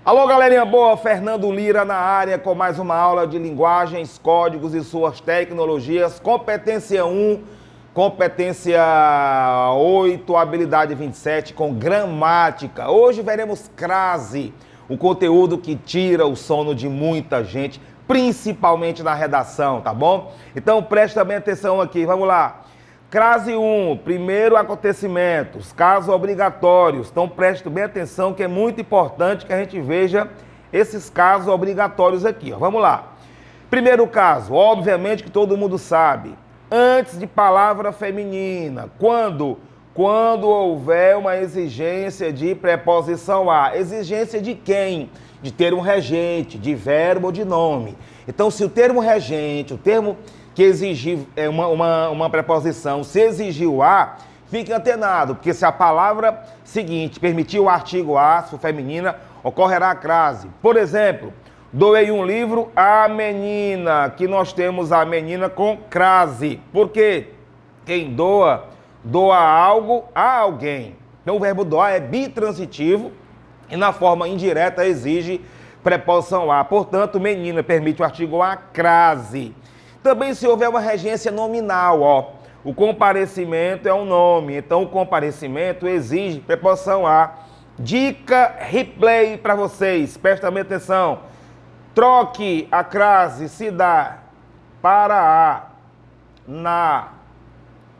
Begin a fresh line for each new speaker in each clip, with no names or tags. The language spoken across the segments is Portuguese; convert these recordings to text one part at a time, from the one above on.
Alô, galerinha boa, Fernando Lira na área com mais uma aula de linguagens, códigos e suas tecnologias, competência 1, competência 8, habilidade 27 com gramática. Hoje veremos crase, um conteúdo que tira o sono de muita gente, principalmente na redação, tá bom? Então presta bem atenção aqui, vamos lá. Crase 1, primeiro acontecimento, os casos obrigatórios. Então preste bem atenção que é muito importante que a gente veja esses casos obrigatórios aqui. Ó. Vamos lá. Primeiro caso, obviamente que todo mundo sabe. Antes de palavra feminina, quando houver uma exigência de preposição a. Exigência de quem? De ter um regente, de verbo ou de nome. Então se o termo regente, o termo que exigir uma preposição, se exigir o a, fique antenado, porque se a palavra seguinte permitir o artigo a, se for feminina, ocorrerá a crase. Por exemplo, doei um livro à menina, que nós temos a menina com crase. Por quê? Quem doa, doa algo a alguém. Então o verbo doar é bitransitivo e na forma indireta exige preposição a. Portanto, menina permite o artigo a, crase. Também se houver uma regência nominal, ó, o comparecimento é um nome, então o comparecimento exige preposição a. Dica replay para vocês, presta bem atenção. Troque a crase se dá para a, na,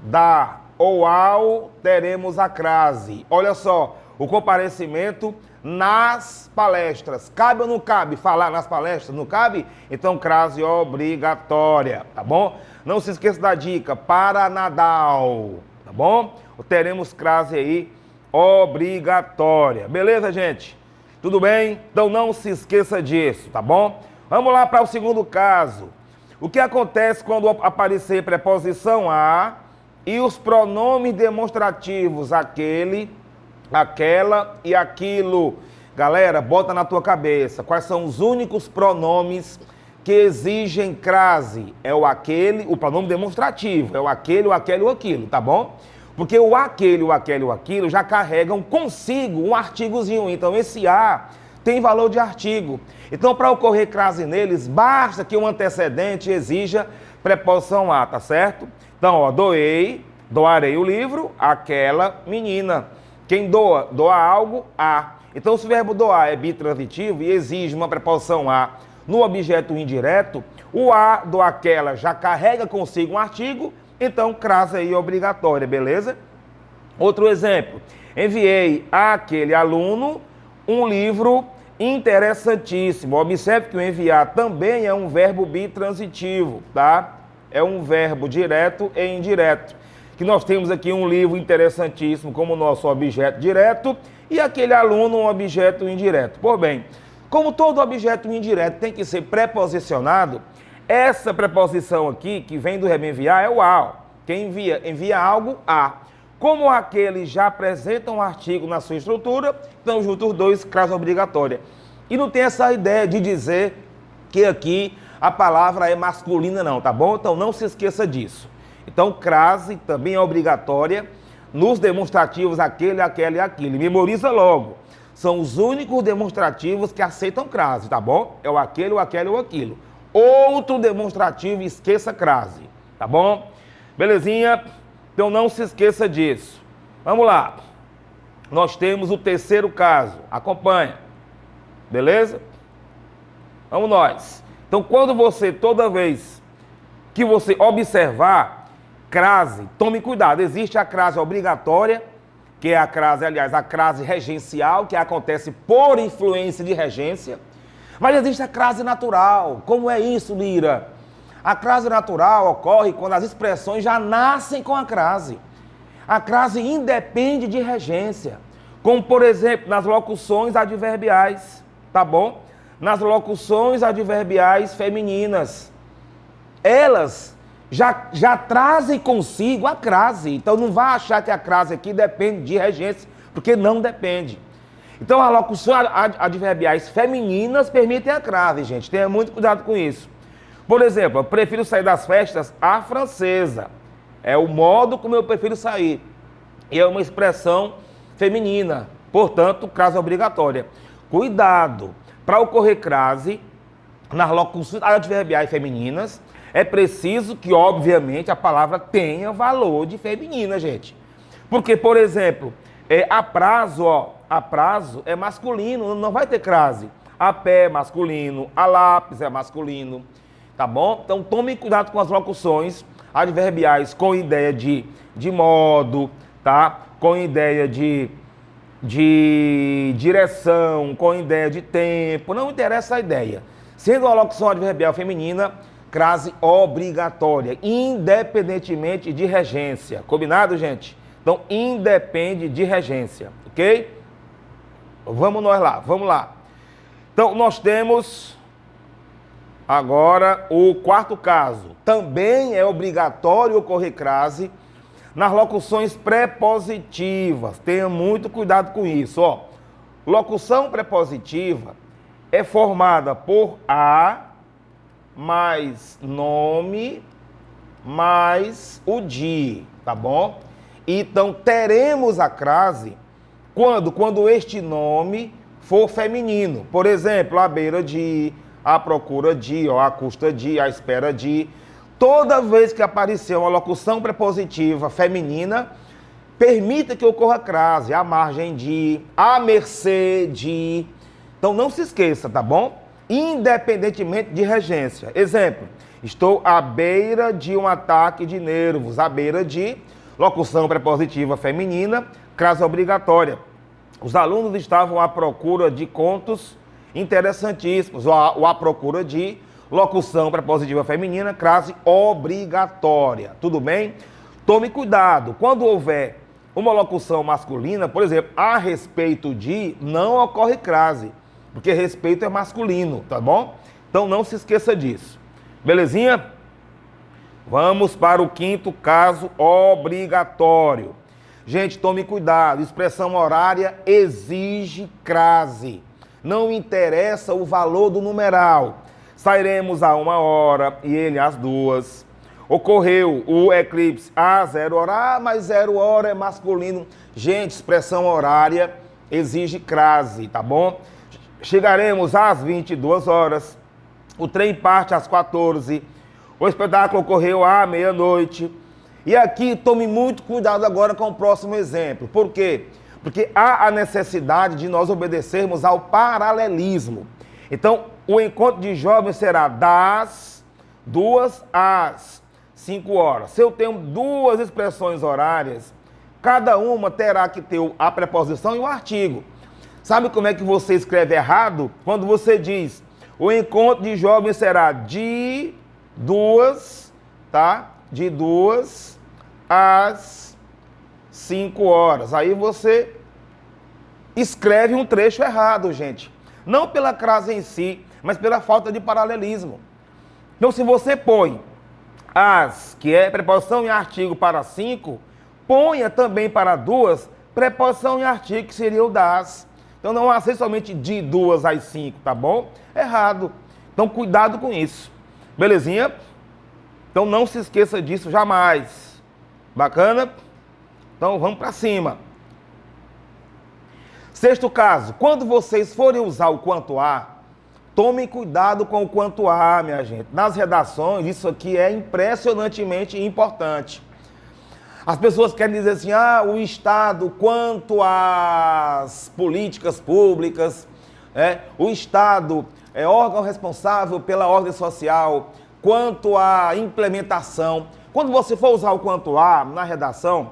da ou ao, teremos a crase. Olha só, o comparecimento nas palestras. Cabe ou não cabe falar nas palestras? Não cabe? Então, crase obrigatória, tá bom? Não se esqueça da dica, para Nadal, tá bom? Teremos crase aí obrigatória. Beleza, gente? Tudo bem? Então, não se esqueça disso, tá bom? Vamos lá para o segundo caso. O que acontece quando aparecer preposição a e os pronomes demonstrativos aquele, aquela e aquilo? Galera, bota na tua cabeça. Quais são os únicos pronomes que exigem crase? É o aquele, o pronome demonstrativo. É o aquele, o aquele, o aquilo, tá bom? Porque o aquele, o aquele, o aquilo já carregam consigo um artigozinho. Então esse a tem valor de artigo. Então para ocorrer crase neles, basta que o antecedente exija preposição a, tá certo? Então, ó, doarei o livro àquela menina. Quem doa, doa algo a. Então, se o verbo doar é bitransitivo e exige uma preposição a no objeto indireto, o a do aquela já carrega consigo um artigo, então crase aí obrigatória, beleza? Outro exemplo. Enviei àquele aluno um livro interessantíssimo. Observe que o enviar também é um verbo bitransitivo, tá? É um verbo direto e indireto. Que nós temos aqui um livro interessantíssimo como nosso objeto direto e aquele aluno um objeto indireto. Por bem, como todo objeto indireto tem que ser preposicionado, essa preposição aqui, que vem do verbo enviar, é o a. Quem envia algo a. Como aquele já apresenta um artigo na sua estrutura, então junto os dois, crase obrigatória. E não tem essa ideia de dizer que aqui a palavra é masculina não, tá bom? Então não se esqueça disso. Então, crase também é obrigatória nos demonstrativos aquele, aquela e aquilo. Memoriza logo. São os únicos demonstrativos que aceitam crase, tá bom? É o aquele, o aquela e o aquilo. Outro demonstrativo, esqueça crase, tá bom? Belezinha? Então não se esqueça disso. Vamos lá. Nós temos o terceiro caso. Acompanha. Beleza? Vamos nós. Então, quando você, toda vez que você observar crase, tome cuidado, existe a crase obrigatória, que é a crase, aliás, a crase regencial, que acontece por influência de regência, mas existe a crase natural. Como é isso, Lira? A crase natural ocorre quando as expressões já nascem com a crase. A crase independe de regência, como, por exemplo, nas locuções adverbiais, tá bom? Nas locuções adverbiais femininas, elas já trazem consigo a crase. Então não vá achar que a crase aqui depende de regência, porque não depende. Então as locuções adverbiais femininas permitem a crase, gente. Tenha muito cuidado com isso. Por exemplo, eu prefiro sair das festas à francesa. É o modo como eu prefiro sair. E é uma expressão feminina, portanto, crase obrigatória. Cuidado! Para ocorrer crase nas locuções adverbiais femininas, é preciso que, obviamente, a palavra tenha valor de feminina, gente. Porque, por exemplo, a prazo é masculino, não vai ter crase. A pé é masculino, a lápis é masculino, tá bom? Então, tome cuidado com as locuções adverbiais com ideia de modo, tá? Com ideia de direção, com ideia de tempo, não interessa a ideia. Sendo uma locução adverbial feminina, crase obrigatória, independentemente de regência. Combinado, gente? Então, independe de regência, ok? Vamos lá. Então, nós temos agora o quarto caso. Também é obrigatório ocorrer crase nas locuções prepositivas. Tenha muito cuidado com isso, ó. Locução prepositiva é formada por a mais nome mais o de, tá bom? Então, teremos a crase quando este nome for feminino. Por exemplo, à beira de, à procura de, ó, à custa de, à espera de. Toda vez que aparecer uma locução prepositiva feminina, permita que ocorra crase, à margem de, à mercê de. Então, não se esqueça, tá bom? Independentemente de regência. Exemplo, estou à beira de um ataque de nervos, à beira de, locução prepositiva feminina, crase obrigatória. Os alunos estavam à procura de contos interessantíssimos, ou à procura de, locução prepositiva feminina, crase obrigatória. Tudo bem? Tome cuidado. Quando houver uma locução masculina, por exemplo, a respeito de, não ocorre crase, porque respeito é masculino, tá bom? Então não se esqueça disso. Belezinha? Vamos para o quinto caso obrigatório. Gente, tome cuidado. Expressão horária exige crase. Não interessa o valor do numeral. Sairemos a 1h e ele às 2h. Ocorreu o eclipse a 0h. Mas 0h é masculino. Gente, expressão horária exige crase, tá bom? Chegaremos às 22h. O trem parte às 14h. O espetáculo ocorreu à meia-noite. E aqui tome muito cuidado agora com o próximo exemplo. Por quê? Porque há a necessidade de nós obedecermos ao paralelismo. Então, o encontro de jovens será das 2h às 5h. Se eu tenho duas expressões horárias, cada uma terá que ter a preposição e o artigo. Sabe como é que você escreve errado? Quando você diz, o encontro de jovens será de 2h, tá? De 2h às 5h. Aí você escreve um trecho errado, gente. Não pela crase em si, mas pela falta de paralelismo. Então, se você põe as, que é preposição e artigo para 5, ponha também para 2, preposição e artigo, que seria o das. Então, não há ser somente de 2 às 5, tá bom? Errado. Então, cuidado com isso. Belezinha? Então, não se esqueça disso jamais. Bacana? Então, vamos para cima. Sexto caso. Quando vocês forem usar o quanto a, tomem cuidado com o quanto a, minha gente. Nas redações, isso aqui é impressionantemente importante. As pessoas querem dizer assim, o Estado, quanto às políticas públicas, o Estado é órgão responsável pela ordem social, quanto à implementação. Quando você for usar o quanto a na redação,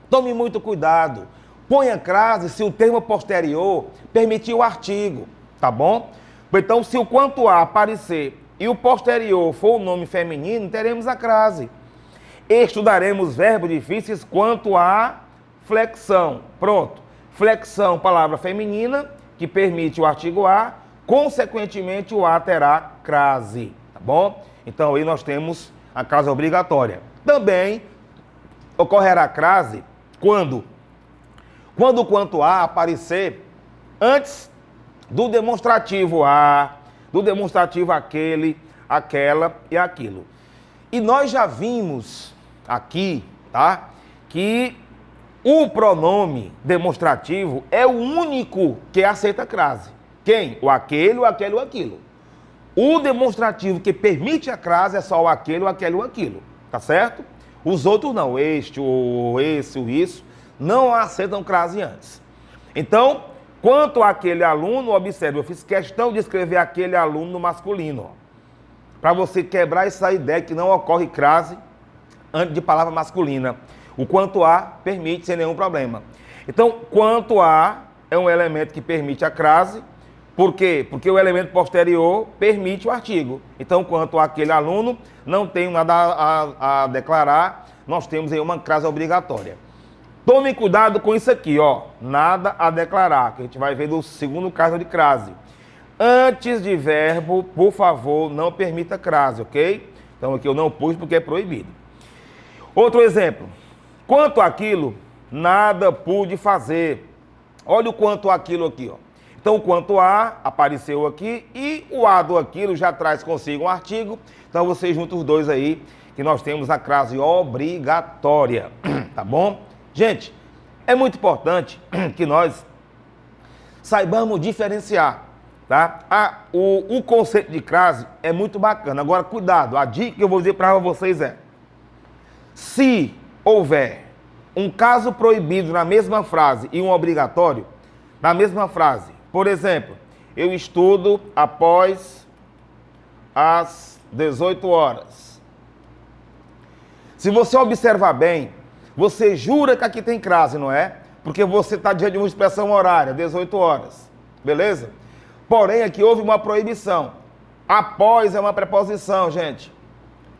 tome muito cuidado. Ponha crase se o termo posterior permitir o artigo, tá bom? Então, se o quanto a aparecer e o posterior for o nome feminino, teremos a crase. Estudaremos verbos difíceis quanto à flexão. Pronto. Flexão, palavra feminina, que permite o artigo a, consequentemente o a terá crase, tá bom? Então aí nós temos a crase obrigatória. Também ocorrerá crase quando o quanto a aparecer antes do demonstrativo a, do demonstrativo aquele, aquela e aquilo. E nós já vimos aqui, tá, que o pronome demonstrativo é o único que aceita crase. Quem? O aquele, o aquele, o aquilo. O demonstrativo que permite a crase é só o aquele, o aquele, o aquilo. Tá certo? Os outros não. Este, o esse, o isso, não aceitam crase antes. Então, quanto àquele aluno, observe, eu fiz questão de escrever aquele aluno no masculino. Para você quebrar essa ideia que não ocorre crase antes de palavra masculina. O quanto a permite sem nenhum problema. Então, quanto a é um elemento que permite a crase. Por quê? Porque o elemento posterior permite o artigo. Então, quanto àquele aluno, não tem nada a declarar, nós temos aí uma crase obrigatória. Tome cuidado com isso aqui, ó. Nada a declarar, que a gente vai ver do segundo caso de crase. Antes de verbo, por favor, não permita crase, ok? Então, aqui eu não pus porque é proibido. Outro exemplo. Quanto àquilo, nada pude fazer. Olha o quanto àquilo aqui, ó. Então, o quanto a apareceu aqui e o a do aquilo já traz consigo um artigo. Então, você junta os dois aí, que nós temos a crase obrigatória, tá bom? Gente, é muito importante que nós saibamos diferenciar, tá? O conceito de crase é muito bacana. Agora, cuidado, a dica que eu vou dizer para vocês é: se houver um caso proibido na mesma frase e um obrigatório, na mesma frase, por exemplo, eu estudo após as 18 horas. Se você observar bem, você jura que aqui tem crase, não é? Porque você está diante de uma expressão horária, 18 horas. Beleza? Porém, aqui houve uma proibição. Após é uma preposição, gente.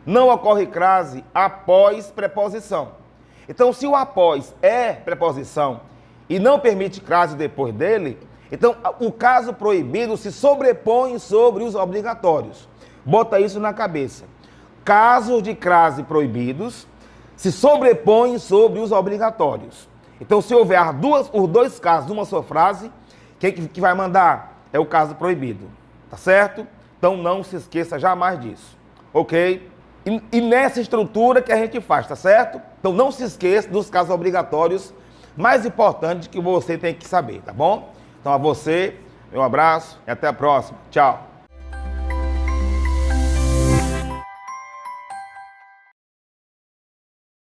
Não ocorre crase após preposição. Então, se o após é preposição e não permite crase depois dele, então o caso proibido se sobrepõe sobre os obrigatórios. Bota isso na cabeça. Casos de crase proibidos se sobrepõem sobre os obrigatórios. Então, se houver os dois casos numa só frase, quem que vai mandar? É o caso proibido. Tá certo? Então, não se esqueça jamais disso. Ok? E nessa estrutura que a gente faz, tá certo? Então, não se esqueça dos casos obrigatórios mais importantes que você tem que saber, tá bom? Então, a você, meu abraço e até a próxima. Tchau.